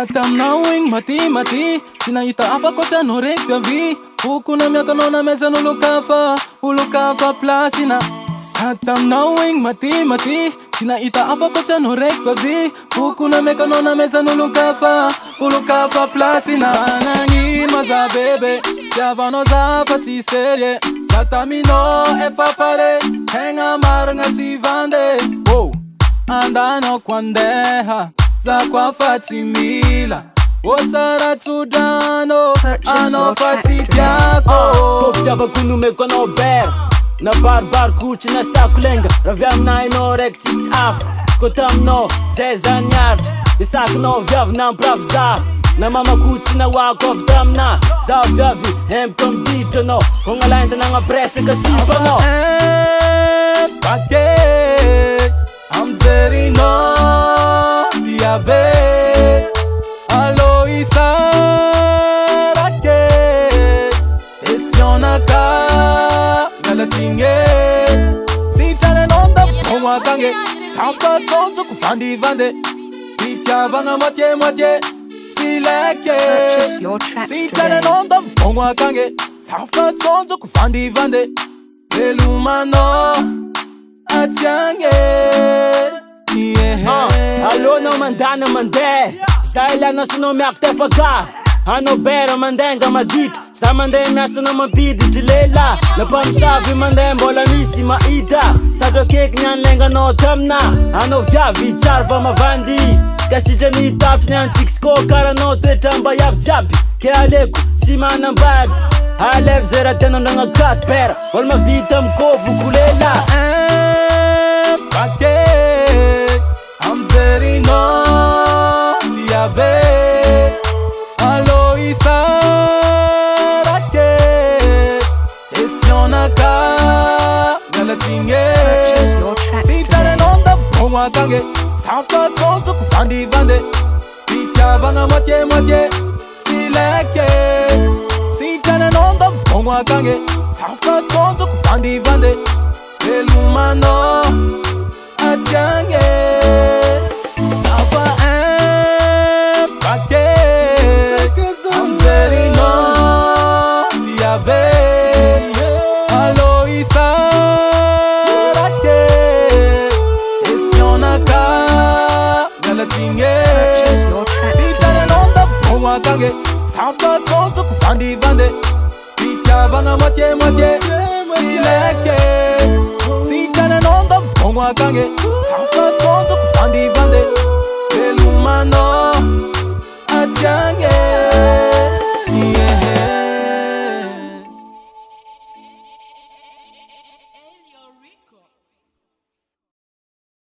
Satamnawing mati Sinaita afako sa norek gavi Ukuna miakanao na mesa ulukafa plasina Satamnawing mati Sinaita afako sa norek gavi Ukuna miakanao na mesa ulukafa plasina Anangin maza bebe Javano za fati serie Satamino efapare Henga maranga tivande Andano kwandeha za kwa fatimila Otara tudano ano fatitiako Skop jaba kunu me kono ber Na barbar kuchi na sakulenga Ravyam na ino rektis af Kotam no zezan yard Isak no vyav nam pravza Na mama kuchi na wakov damna Za vyavi hem dito no Kung alain na nga prese kasipa no Pake Amzeri no Viave Aloisa Rake Esionaka Galatinge Sitane nonda Pongwa kange Safa tonzo kufandi vande Pitya vanga motie Sileke Sitane nonda Pongwa kange Safa tonzo kufandi vande Elumano Atiange Allo no mandana mande Saila na suno miakte faga Ano bera mandenga madit Sa mande miasa no mabidi tilela Na pamsavi mande mbola misi maida Tato kek nyan lenga no tamna Ano vyavi charva mavandi Kasi jani taps nyan chicks ko kara no twetamba yav jabi Ke aleku simana mbad Alev zera teno nanga gat pera Walma vita mkovu kulela Pake Amzeri no Viave Aloisa Rake Esionaka Galatinge Sitane nonda Pongwa kange Safa tonzo kufandi vande Pitya vanga motie Sileke Sitane nonda Pongwa kange Safa tonzo kufandi vande Elumano Atiange Safa Pake Amzeri no Viave Aloisa Rake Esionaka Galatinge Sitane nonda Pongwa kange Safa tonzo kufandi vande Pitya vanga motie Sileke Sitane nonda Pongwa kange Safa tonzo kufandi vande Elumano Atiange